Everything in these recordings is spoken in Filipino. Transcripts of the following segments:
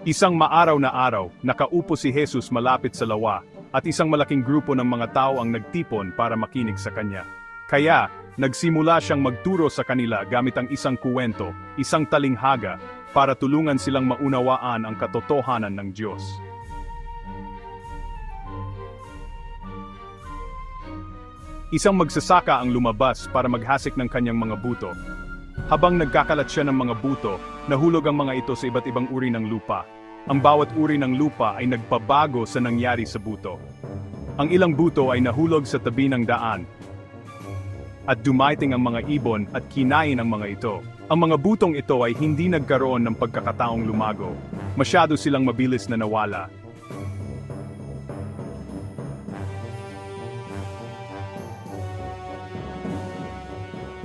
Isang maaraw na araw, nakaupo si Jesus malapit sa lawa, at isang malaking grupo ng mga tao ang nagtipon para makinig sa kanya. Kaya, nagsimula siyang magturo sa kanila gamit ang isang kuwento, isang talinghaga, para tulungan silang maunawaan ang katotohanan ng Diyos. Isang magsasaka ang lumabas para maghasik ng kanyang mga buto. Habang nagkakalat siya ng mga buto, nahulog ang mga ito sa iba't ibang uri ng lupa. Ang bawat uri ng lupa ay nagpabago sa nangyari sa buto. Ang ilang buto ay nahulog sa tabi ng daan, at dumaiting ang mga ibon at kinain ang mga ito. Ang mga butong ito ay hindi nagkaroon ng pagkakataong lumago. Masyado silang mabilis na nawala.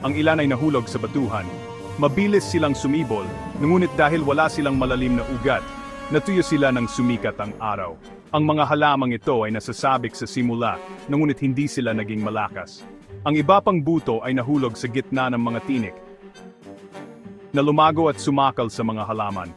Ang ilan ay nahulog sa batuhan. Mabilis silang sumibol, ngunit dahil wala silang malalim na ugat, natuyo sila nang sumikat ang araw. Ang mga halamang ito ay nasasabik sa simula, ngunit hindi sila naging malakas. Ang iba pang buto ay nahulog sa gitna ng mga tinik, na lumago at sumakal sa mga halaman.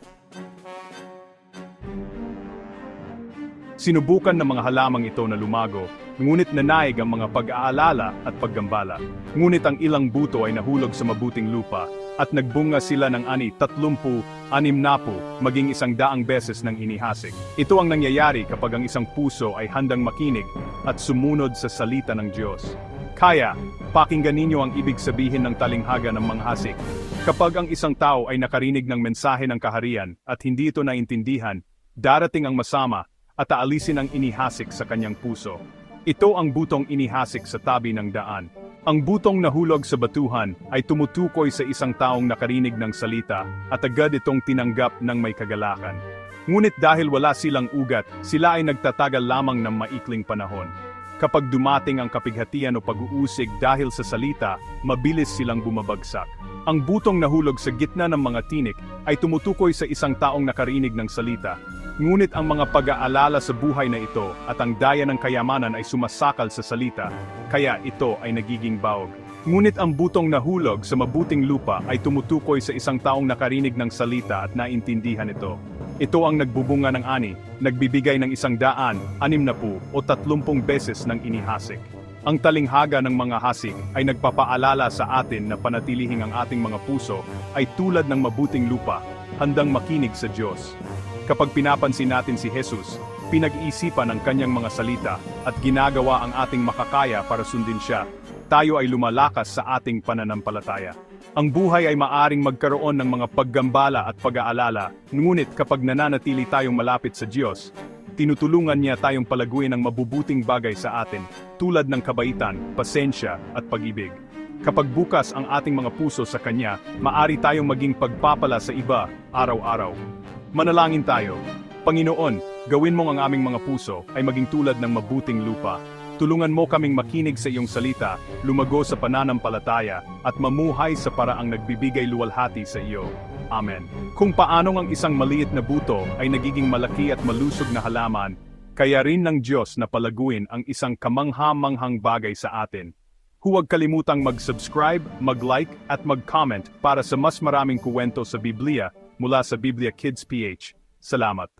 Sinubukan ng mga halamang ito na lumago, ngunit nanaig ang mga pag-aalala at paggambala. Ngunit ang ilang buto ay nahulog sa mabuting lupa, at nagbunga sila ng 30, 60, maging 100 beses ng inihasik. Ito ang nangyayari kapag ang isang puso ay handang makinig at sumunod sa salita ng Diyos. Kaya, pakinggan ninyo ang ibig sabihin ng talinghaga ng manghasik. Kapag ang isang tao ay nakarinig ng mensahe ng kaharian at hindi ito naintindihan, darating ang masama at aalisin ang inihasik sa kanyang puso. Ito ang butong inihasik sa tabi ng daan. Ang butong nahulog sa batuhan ay tumutukoy sa isang taong nakarinig ng salita at agad itong tinanggap ng may kagalakan. Ngunit dahil wala silang ugat, sila ay nagtatagal lamang ng maikling panahon. Kapag dumating ang kapighatian o pag-uusig dahil sa salita, mabilis silang bumabagsak. Ang butong nahulog sa gitna ng mga tinik ay tumutukoy sa isang taong nakarinig ng salita. Ngunit ang mga pag-aalala sa buhay na ito at ang daya ng kayamanan ay sumasakal sa salita, kaya ito ay nagiging baog. Ngunit ang butong nahulog sa mabuting lupa ay tumutukoy sa isang taong nakarinig ng salita at naintindihan ito. Ito ang nagbubunga ng ani, nagbibigay ng 100, 60 o 30 beses ng inihasik. Ang talinghaga ng mga hasik ay nagpapaalala sa atin na panatilihing ang ating mga puso ay tulad ng mabuting lupa, handang makinig sa Diyos. Kapag pinapansin natin si Jesus, pinag-iisipan ang kanyang mga salita at ginagawa ang ating makakaya para sundin siya, tayo ay lumalakas sa ating pananampalataya. Ang buhay ay maaring magkaroon ng mga paggambala at pag-aalala, ngunit kapag nananatili tayong malapit sa Diyos, tinutulungan niya tayong palaguin ang mabubuting bagay sa atin, tulad ng kabaitan, pasensya at pag-ibig. Kapag bukas ang ating mga puso sa Kanya, maari tayong maging pagpapala sa iba, araw-araw. Manalangin tayo. Panginoon, gawin mong ang aming mga puso ay maging tulad ng mabuting lupa. Tulungan mo kaming makinig sa iyong salita, lumago sa pananampalataya, at mamuhay sa paraang nagbibigay luwalhati sa iyo. Amen. Kung paanong ang isang maliit na buto ay nagiging malaki at malusog na halaman, kaya rin ng Diyos na palaguin ang isang kamangha-manghang bagay sa atin. Huwag kalimutang mag-subscribe, mag-like, at mag-comment para sa mas maraming kuwento sa Biblia mula sa Biblia Kids PH. Salamat.